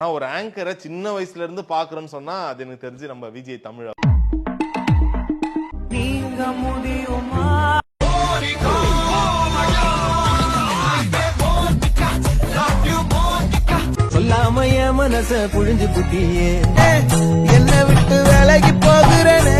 நான் ஒரு ஆங்கரை சின்ன வயசுல இருந்து பாக்குறேன்னு சொன்னா அது எனக்கு தெரிஞ்சு நம்ம விஜய் தமிழ். நீங்க முடியுமா சொல்லாம என் மனச புழிஞ்சு புட்டியே என்ன விட்டு விலகி போகிறனே.